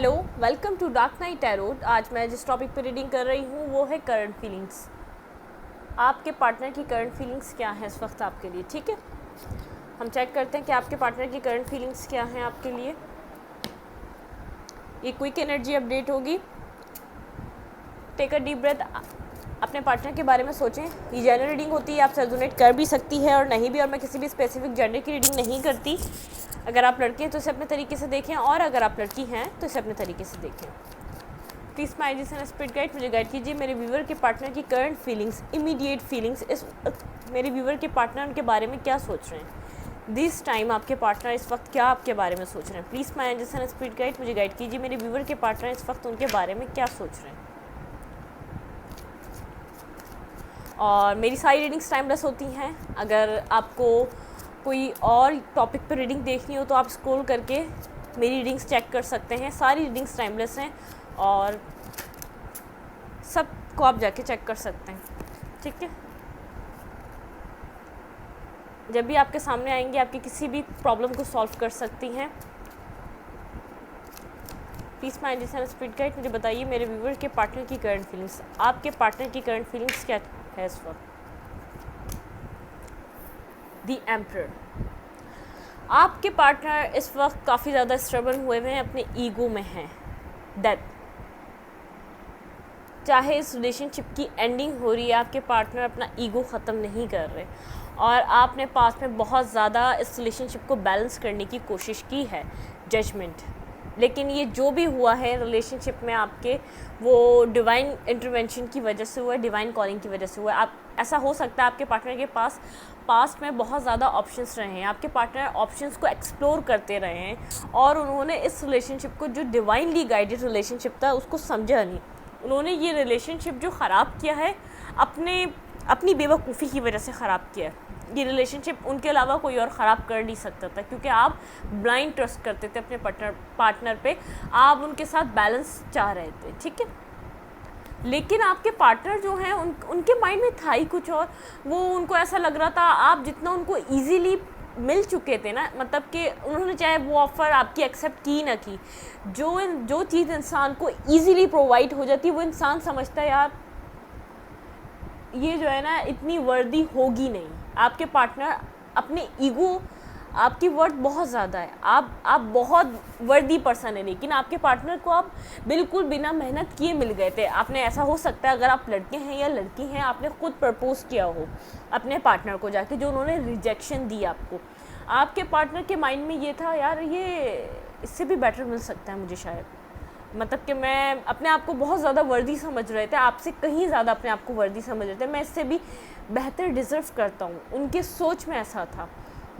Hello, welcome to dark night tarot. आज मैं जिस टॉपिक पर रीडिंग कर रही हूँ वो है करंट फीलिंग्स। आपके पार्टनर की करंट फीलिंग्स क्या है इस वक्त आपके लिए। ठीक है, हम चेक करते हैं कि आपके पार्टनर की करंट फीलिंग्स क्या हैं आपके लिए। ये क्विक एनर्जी अपडेट होगी। टेक अ डीप ब्रेथ, अपने पार्टनर के बारे में सोचें। ये जनरल रीडिंग होती है, आपसे रेजोनेट कर भी सकती है और नहीं भी, और मैं किसी भी स्पेसिफिक जेंडर की रीडिंग नहीं करती। अगर आप लड़के हैं तो इसे अपने तरीके से देखें, और अगर आप लड़की हैं तो इसे अपने तरीके से देखें। Please my energies and spirit guide मुझे गाइड कीजिए। मेरे व्यूवर के पार्टनर की करंट फीलिंग्स, इमीडिएट फीलिंग्स, इस मेरे व्यूवर के पार्टनर उनके बारे में क्या सोच रहे हैं। दिस टाइम आपके पार्टनर इस वक्त क्या आपके बारे में सोच रहे हैं। Please my energies and spirit guide मुझे गाइड कीजिए। मेरे व्यूवर के पार्टनर इस वक्त उनके बारे में क्या सोच रहे हैं। और मेरी सारी रीडिंग्स टाइमलेस होती हैं। अगर आपको कोई और टॉपिक पर रीडिंग देखनी हो तो आप स्क्रॉल करके मेरी रीडिंग्स चेक कर सकते हैं। सारी रीडिंग्स टाइमलेस हैं और सबको आप जाके चेक कर सकते हैं। ठीक है, जब भी आपके सामने आएंगे आपकी किसी भी प्रॉब्लम को सॉल्व कर सकती हैं। Please my energies and spirit guide मुझे बताइए मेरे व्यूवर के पार्टनर की करंट फीलिंग्स। आपके पार्टनर की करंट फीलिंग्स क्या है इस वक्त। द एम्परर, आपके पार्टनर इस वक्त काफ़ी ज़्यादा स्ट्रगल हुए हुए हैं, अपने ईगो में हैं। डेथ, चाहे इस रिलेशनशिप की एंडिंग हो रही है, आपके पार्टनर अपना ईगो ख़त्म नहीं कर रहे, और आपने पास में बहुत ज़्यादा इस रिलेशनशिप को बैलेंस करने की कोशिश की है, जजमेंट। लेकिन ये जो भी हुआ है रिलेशनशिप में आपके, वो डिवाइन इंटरवेंशन की वजह से हुआ है, डिवाइन कॉलिंग की वजह से हुआ है। आप ऐसा हो सकता है आपके पार्टनर के पास पास्ट में बहुत ज़्यादा ऑप्शंस रहे हैं, आपके पार्टनर ऑप्शंस को एक्सप्लोर करते रहे हैं, और उन्होंने इस रिलेशनशिप को, जो डिवाइनली गाइडेड रिलेशनशिप था, उसको समझा नहीं। उन्होंने ये रिलेशनशिप जो ख़राब किया है अपनी बेवकूफ़ी की वजह से ख़राब किया है। ये रिलेशनशिप उनके अलावा कोई और ख़राब कर नहीं सकता था, क्योंकि आप ब्लाइंड ट्रस्ट करते थे अपने पार्टनर पे। आप उनके साथ बैलेंस चाह रहे थे, ठीक है। लेकिन आपके पार्टनर जो हैं उनके माइंड में था ही कुछ और। वो उनको ऐसा लग रहा था, आप जितना उनको ईजीली मिल चुके थे ना, मतलब कि उन्होंने चाहे वो ऑफ़र आपकी एक्सेप्ट की ना की, जो चीज़ इंसान को ईजीली प्रोवाइड हो जाती है, वो इंसान समझता है यार ये जो है ना इतनी वर्दी होगी नहीं। आपके पार्टनर अपने ईगो, आपकी वर्थ बहुत ज़्यादा है, आप बहुत वर्दी पर्सन है, लेकिन आपके पार्टनर को आप बिल्कुल बिना मेहनत किए मिल गए थे। आपने, ऐसा हो सकता है अगर आप लड़के हैं या लड़की हैं, आपने खुद प्रपोज किया हो अपने पार्टनर को जाके, जो उन्होंने रिजेक्शन दी आपको। आपके पार्टनर के माइंड में ये था, यार ये इससे भी बेटर मिल सकता है मुझे शायद, मतलब कि मैं अपने आप को बहुत ज़्यादा वर्दी समझ रहे थे, आपसे कहीं ज़्यादा अपने आप को वर्दी समझ रहे थे, मैं इससे भी बेहतर डिज़र्व करता हूँ। उनके सोच में ऐसा था।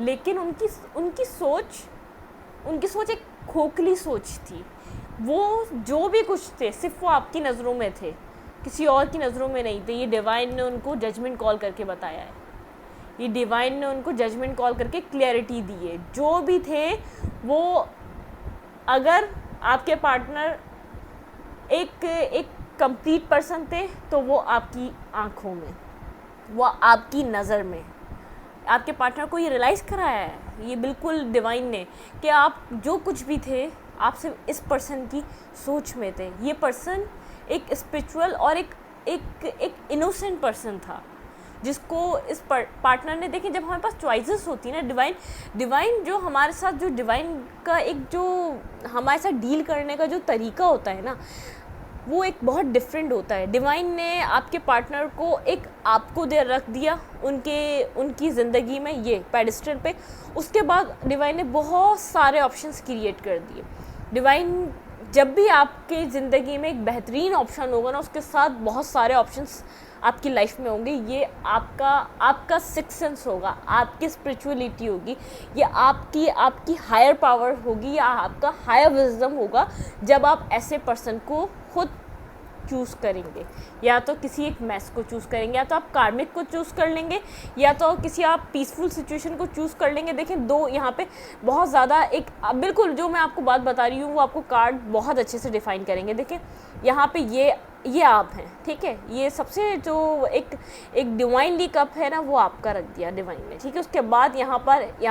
लेकिन उनकी सोच एक खोखली सोच थी। वो जो भी कुछ थे सिर्फ वो आपकी नज़रों में थे, किसी और की नज़रों में नहीं थे। ये डिवाइन ने उनको जजमेंट कॉल करके बताया है, ये डिवाइन ने उनको जजमेंट कॉल करके क्लैरिटी दी है। जो भी थे वो, अगर आपके पार्टनर एक कंप्लीट पर्सन थे तो वो आपकी आँखों में, वो आपकी नज़र में, आपके पार्टनर को ये रियलाइज़ कराया है ये बिल्कुल डिवाइन ने, कि आप जो कुछ भी थे आप सिर्फ इस पर्सन की सोच में थे। ये पर्सन एक स्पिरिचुअल और एक इनोसेंट पर्सन था, जिसको इस पार्टनर ने, देखिए जब हमारे पास चॉइसेस होती है ना, डिवाइन जो हमारे साथ, जो डिवाइन का एक जो हमारे साथ डील करने का जो तरीका होता है ना, वो एक बहुत डिफरेंट होता है। डिवाइन ने आपके पार्टनर को एक आपको दे रख दिया उनकी ज़िंदगी में, ये पेडिस्टल पे। उसके बाद डिवाइन ने बहुत सारे ऑप्शंस क्रिएट कर दिए। डिवाइन जब भी आपके ज़िंदगी में एक बेहतरीन ऑप्शन होगा ना, उसके साथ बहुत सारे ऑप्शंस आपकी लाइफ में होंगे। ये आपका सिक्स सेंस होगा, आपकी स्पिरिचुअलिटी होगी, ये आपकी हायर पावर होगी, या आपका हायर विजडम होगा, जब आप ऐसे पर्सन को खुद चूज़ करेंगे। या तो किसी एक मैस को चूज़ करेंगे, या तो आप कार्मिक को चूज़ कर लेंगे, या तो किसी आप पीसफुल सिचुएशन को चूज़ कर लेंगे। देखें, दो यहाँ पे बहुत ज़्यादा, एक बिल्कुल जो मैं आपको बात बता रही हूँ वो आपको कार्ड बहुत अच्छे से डिफाइन करेंगे। देखें यहाँ पे ये ये आप हैं, ठीक है। ये सबसे जो एक डिवाइनली कप है ना, वो आपका रख दिया डिवाइन ने, ठीक है। उसके बाद यहाँ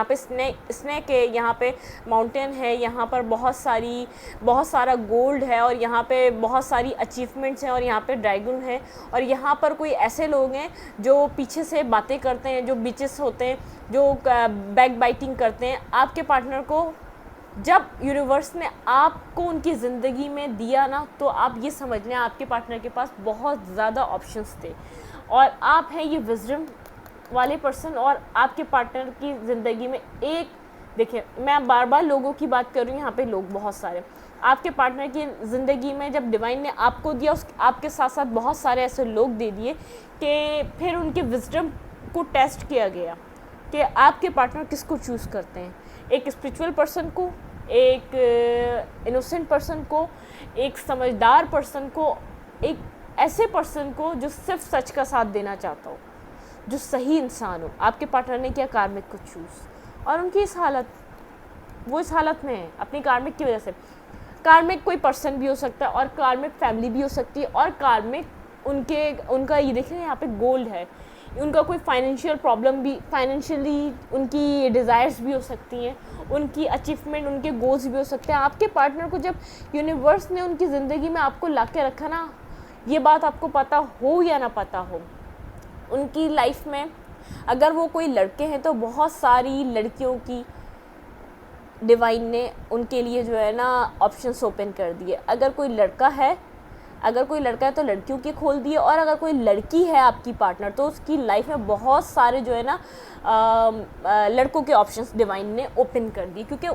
पे स्नेक है, यहाँ पे माउंटेन है, यहाँ पर बहुत सारा गोल्ड है, और यहाँ पे बहुत सारी अचीवमेंट्स हैं, और यहाँ पे ड्रैगन है, और यहाँ पर कोई ऐसे लोग हैं जो पीछे से बातें करते हैं, जो बिचेस होते हैं, जो बैक बाइटिंग करते हैं। आपके पार्टनर को जब यूनिवर्स ने आपको उनकी ज़िंदगी में दिया ना, तो आप ये समझ लें आपके पार्टनर के पास बहुत ज़्यादा ऑप्शंस थे, और आप हैं ये विजडम वाले पर्सन। और आपके पार्टनर की ज़िंदगी में देखिए, मैं बार बार लोगों की बात कर रही हूँ, यहाँ पे लोग बहुत सारे आपके पार्टनर की ज़िंदगी में जब डिवाइन ने आपको दिया, आपके साथ साथ बहुत सारे ऐसे लोग दे दिए कि फिर उनके विजडम को टेस्ट किया गया कि आपके पार्टनर किसको चूज़ करते हैं। एक स्पिरिचुअल पर्सन को, एक इनोसेंट पर्सन को, एक समझदार पर्सन को, एक ऐसे पर्सन को जो सिर्फ सच का साथ देना चाहता हो, जो सही इंसान हो। आपके पार्टनर ने किया कार्मिक को चूज़, और उनकी वो इस हालत में है अपनी कार्मिक की वजह से। कार्मिक कोई पर्सन भी हो सकता है, और कार्मिक फैमिली भी हो सकती है, और कार्मिक उनका ये देखिए यहाँ पे गोल्ड है, उनका कोई फाइनेंशियल प्रॉब्लम भी, फाइनेंशियली उनकी डिज़ायर्स भी हो सकती हैं, उनकी अचीवमेंट, उनके गोल्स भी हो सकते हैं। आपके पार्टनर को जब यूनिवर्स ने उनकी ज़िंदगी में आपको ला के रखा ना, ये बात आपको पता हो या ना पता हो, उनकी लाइफ में अगर वो कोई लड़के हैं तो बहुत सारी लड़कियों की डिवाइन ने उनके लिए जो है ना ऑप्शंस ओपन कर दिए। अगर कोई लड़का है तो लड़कियों के खोल दिए, और अगर कोई लड़की है आपकी पार्टनर, तो उसकी लाइफ में बहुत सारे जो है ना लड़कों के ऑप्शंस डिवाइन ने ओपन कर दिए, क्योंकि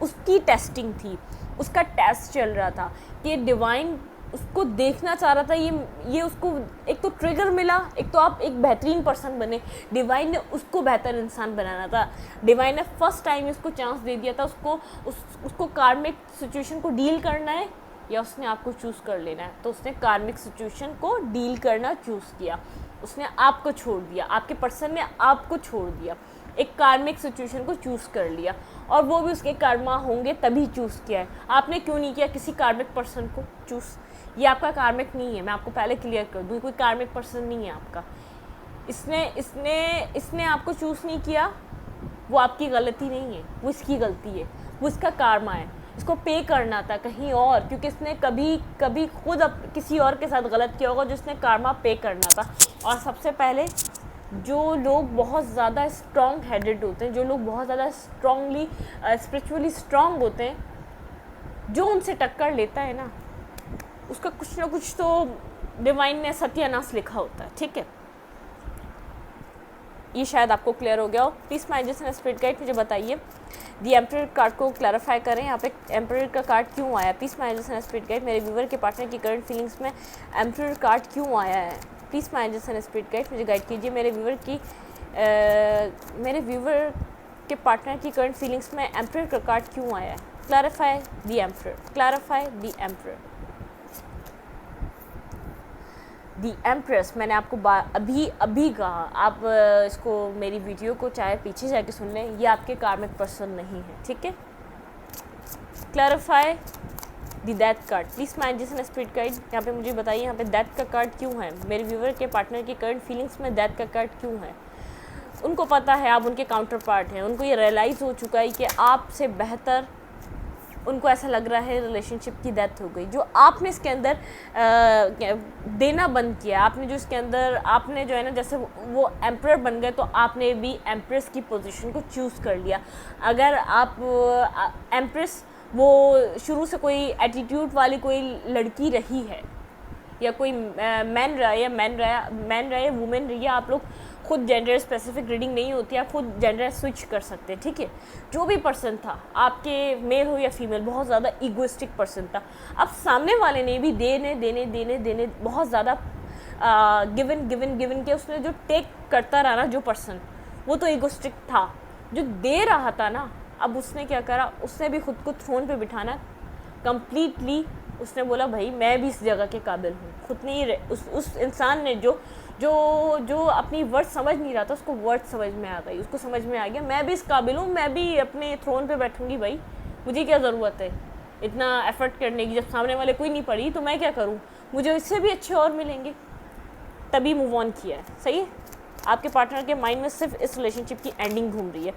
उसकी टेस्टिंग थी, उसका टेस्ट चल रहा था कि डिवाइन उसको देखना चाह रहा था। ये उसको एक तो ट्रिगर मिला, एक तो आप एक बेहतरीन पर्सन बने, डिवाइन ने उसको बेहतर इंसान बनाना था। डिवाइन ने फर्स्ट टाइम उसको चांस दे दिया था, उसको कार्मिक सिचुएशन को डील करना है या उसने आपको चूज़ कर लेना है। तो उसने कार्मिक सिचुएशन को डील करना चूज़ किया, उसने आपको छोड़ दिया, आपके पर्सन ने आपको छोड़ दिया, एक कार्मिक सिचुएशन को चूज़ कर लिया, और वो भी उसके कर्मा होंगे तभी चूज़ किया है। आपने क्यों नहीं किया किसी कार्मिक पर्सन को चूज़? ये आपका कार्मिक नहीं है, मैं आपको पहले क्लियर कर दूँ, कोई कार्मिक पर्सन नहीं है आपका। इसने आपको चूज़ नहीं किया, वो आपकी गलती नहीं है, वो इसकी गलती है, वो इसका कार्मा है। इसको पे करना था कहीं और, क्योंकि इसने कभी खुद किसी और के साथ गलत किया होगा, जिसने कार्मा पे करना था। और सबसे पहले जो लोग बहुत ज़्यादा स्ट्रॉन्ग हेडेड होते हैं, जो लोग बहुत ज़्यादा स्ट्रॉन्गली स्पिरिचुअली स्ट्रॉन्ग होते हैं, जो उनसे टक्कर लेता है ना, उसका कुछ ना कुछ तो डिवाइन ने सत्यानाश लिखा होता है, ठीक है। ये शायद आपको क्लियर हो गया हो। Please my angels and spirit guide मुझे बताइए, दी एम्परर कार्ड को क्लैरिफाई करें, यहाँ पे एम्परर का कार्ड क्यों आया। Please my angels and spirit guide, मेरे व्यूवर के पार्टनर की करंट फीलिंग्स में एम्परर कार्ड क्यों आया है। Please my angels and spirit guide मुझे गाइड कीजिए, मेरे व्यूवर के पार्टनर की करंट फीलिंग्स में एम्परर का कार्ड क्यों आया है। Clarify the emperor, clarify the emperor. The empress, मैंने आपको अभी कहा, आप इसको मेरी वीडियो को चाहे पीछे जाके सुन लें, ये आपके कार्मिक पर्सन नहीं है, ठीक है। Clarify the death card, please my angels and spirit guide, यहाँ पे मुझे बताइए यहाँ पे डेथ का कार्ड क्यों है। मेरे व्यूवर के पार्टनर की करंट फीलिंग्स में डेथ का कार्ड क्यों है। उनको पता है आप उनके काउंटर पार्ट हैं, उनको ये रियलाइज़ हो चुका है कि आपसे बेहतर, उनको ऐसा लग रहा है रिलेशनशिप की डेथ हो गई। जो आपने इसके अंदर देना बंद किया, आपने जो इसके अंदर, आपने जो है ना, जैसे वो एम्परर बन गए, तो आपने भी एम्प्रेस की पोजीशन को चूज़ कर लिया। अगर आप एम्प्रेस वो शुरू से कोई एटीट्यूड वाली कोई लड़की रही है, या कोई मैन रहा है, वुमेन रही है, आप लोग खुद जेंडर स्पेसिफिक रीडिंग नहीं होती, आप खुद जेंडर स्विच कर सकते हैं, ठीक है। जो भी पर्सन था आपके, मेल हो या फीमेल, बहुत ज़्यादा ईगोइस्टिक पर्सन था। अब सामने वाले ने भी देने बहुत ज़्यादा गिवन के, उसने जो टेक करता रहा ना, जो पर्सन, वो तो ईगोइस्टिक था। जो दे रहा था ना, अब उसने क्या करा, उसने भी खुद को थ्रोन पे बिठाना कम्प्लीटली, उसने बोला भाई मैं भी इस जगह के काबिल हूँ। खुद नहीं, उस इंसान ने जो अपनी वर्ड समझ नहीं रहा था, उसको वर्ड समझ में आ गई, उसको समझ में आ गया मैं भी इस काबिल हूँ, मैं भी अपने थ्रोन पे बैठूंगी भाई, मुझे क्या ज़रूरत है। इतना एफर्ट करने की, जब सामने वाले कोई नहीं पड़ी तो मैं क्या करूँ, मुझे इससे भी अच्छे और मिलेंगे, तभी मूव ऑन किया है। सही है, आपके पार्टनर के माइंड में सिर्फ इस रिलेशनशिप की एंडिंग घूम रही है।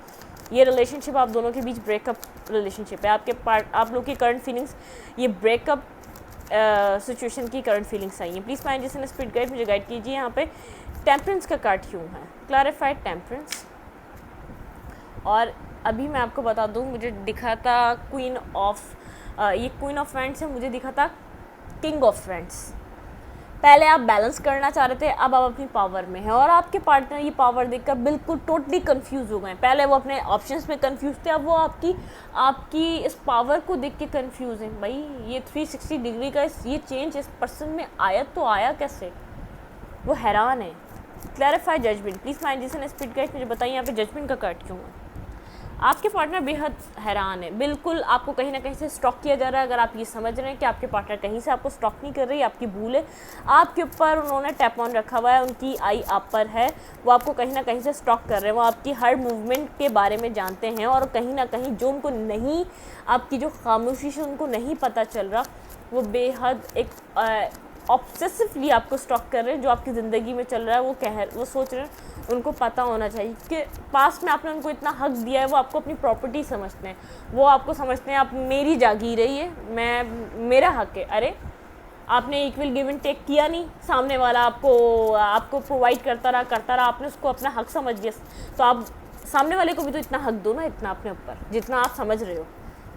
ये रिलेशनशिप आप दोनों के बीच ब्रेकअप रिलेशनशिप है। आप लोग की करंट फीलिंग्स, ये ब्रेकअप सिचुएशन की करंट फीलिंग्स आई हैं। प्लीज़ माइंड जिसने स्पिरिट गाइड मुझे गाइड कीजिए। यहाँ पे टेम्परेंस का कार्ड क्यों है, क्लैरिफाइड टेम्परेंस। और अभी मैं आपको बता दूँ, मुझे दिखा था क्वीन ऑफ, ये क्वीन ऑफ फ्रेंड्स है, मुझे दिखा था किंग ऑफ फ्रेंड्स। पहले आप बैलेंस करना चाह रहे थे, अब आप अपनी पावर में हैं और आपके पार्टनर ये पावर देखकर बिल्कुल टोटली कंफ्यूज हो गए। पहले वो अपने ऑप्शंस में कंफ्यूज थे, अब वो आपकी इस पावर को देख के कंफ्यूज हैं। भाई ये 360 डिग्री का ये चेंज इस पर्सन में आया तो आया कैसे, वो हैरान है। Clarify judgement. प्लीज़ माइंड जिसने स्पीड गाइड मुझे बताइए यहाँ पे जजमेंट का कार्ड क्यों है। आपके पार्टनर बेहद हैरान है, बिल्कुल आपको कहीं ना कहीं से स्टॉक किया जा रहा है। अगर आप ये समझ रहे हैं कि आपके पार्टनर कहीं से आपको स्टॉक नहीं कर रही, आपकी भूल है, आपके ऊपर उन्होंने टैप ऑन रखा हुआ है, उनकी आई आप पर है, वो आपको कहीं ना कहीं से स्टॉक कर रहे हैं, वो आपकी हर मूवमेंट के बारे में जानते हैं और कहीं ना कहीं जो उनको नहीं, आपकी जो खामोशी से उनको नहीं पता चल रहा, वो बेहद एक ऑब्सेसिवली आपको स्टॉक कर रहे हैं। जो आपकी ज़िंदगी में चल रहा है वो सोच रहे हैं, उनको पता होना चाहिए कि पास्ट में आपने उनको इतना हक दिया है, वो आपको अपनी प्रॉपर्टी समझते हैं, वो आपको समझते हैं आप मेरी जागीर है, ये मेरा हक है। अरे आपने इक्वल गिव एंड टेक किया नहीं, सामने वाला आपको प्रोवाइड करता रहा, आपने उसको अपना हक समझ लिया, तो आप सामने वाले को भी तो इतना हक दो ना, इतना अपने ऊपर जितना आप समझ रहे हो।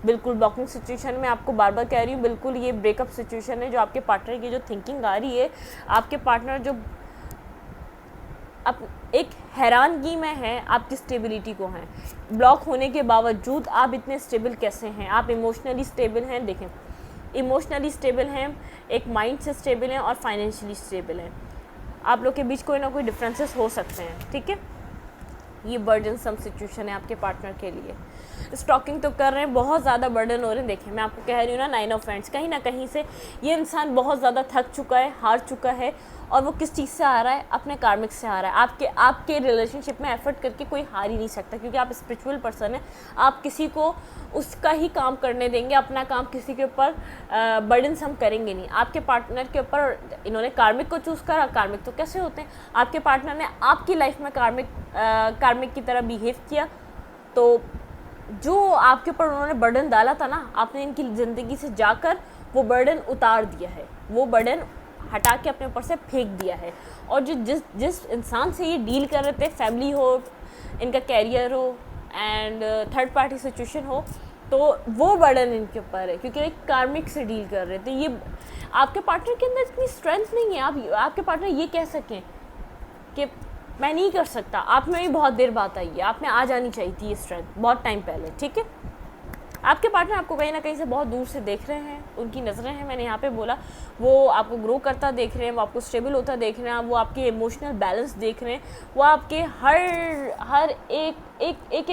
बिल्कुल ब्लॉकिंग सिचुएशन में आपको बार बार कह रही हूँ, बिल्कुल ये ब्रेकअप सिचुएशन है। जो आपके पार्टनर की जो थिंकिंग आ रही है, आपके पार्टनर जो अब एक हैरानगी में है आपकी स्टेबिलिटी को हैं। ब्लॉक होने के बावजूद आप इतने स्टेबल कैसे हैं, आप इमोशनली स्टेबल हैं। देखें, इमोशनली स्टेबल हैं, एक माइंड से स्टेबल हैं और फाइनेंशियली स्टेबल हैं। आप लोग के बीच कोई ना कोई डिफरेंसेस हो सकते हैं, ठीक है। ये बर्डनसम सिचुएशन है आपके पार्टनर के लिए। स्टॉकिंग तो कर रहे हैं, बहुत ज़्यादा बर्डन हो रहे हैं। देखिए मैं आपको कह रही हूँ ना, 9 ऑफ फ्रेंड्स, कहीं ना कहीं से ये इंसान बहुत ज़्यादा थक चुका है, हार चुका है, और वो किस चीज़ से आ रहा है, अपने कार्मिक से आ रहा है। आपके रिलेशनशिप में एफर्ट करके कोई हार ही नहीं सकता, क्योंकि आप स्पिरिचुअल पर्सन हैं। आप किसी को उसका ही काम करने देंगे, अपना काम किसी के ऊपर बर्डनसम करेंगे नहीं। आपके पार्टनर के ऊपर इन्होंने कार्मिक को चूज़ करा। कार्मिक तो कैसे होते हैं, आपके पार्टनर ने आपकी लाइफ में कार्मिक की तरह बिहेव किया, तो जो आपके ऊपर उन्होंने बर्डन डाला था ना, आपने इनकी ज़िंदगी से जाकर वो बर्डन उतार दिया है, वो बर्डन हटा के अपने ऊपर से फेंक दिया है। और जो जिस इंसान से ये डील कर रहे थे, फैमिली हो, इनका कैरियर हो एंड थर्ड पार्टी सिचुएशन हो, तो वो बर्डन इनके ऊपर है, क्योंकि एक कार्मिक से डील कर रहे थे। ये आपके पार्टनर के अंदर इतनी स्ट्रेंथ नहीं है, आपके पार्टनर ये कह सकें कि मैं नहीं कर सकता। आप में भी बहुत देर बात आई है, आप में आ जानी चाहिए थी ये स्ट्रेंथ बहुत टाइम पहले, ठीक है। आपके पार्टनर आपको कहीं ना कहीं से बहुत दूर से देख रहे हैं, उनकी नज़रें हैं, मैंने यहाँ पे बोला, वो आपको ग्रो करता देख रहे हैं, वो आपको स्टेबल होता देख रहे हैं, वो आपके इमोशनल बैलेंस देख रहे हैं, वो आपके हर एक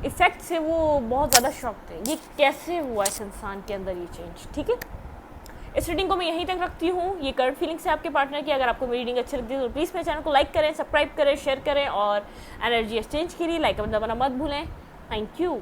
इफ़ेक्ट से वो बहुत ज़्यादा शॉक्ड है। ये कैसे हुआ इस इंसान के अंदर ये चेंज, ठीक है। इस रीडिंग को मैं यहीं तक रखती हूँ। ये करंट फीलिंग्स है आपके पार्टनर की। अगर आपको मेरी रीडिंग अच्छी लगती है तो प्लीज़ मेरे चैनल को लाइक करें, सब्सक्राइब करें, शेयर करें और एनर्जी एक्सचेंज के लिए लाइक बटन दबाना मत भूलें। Thank you.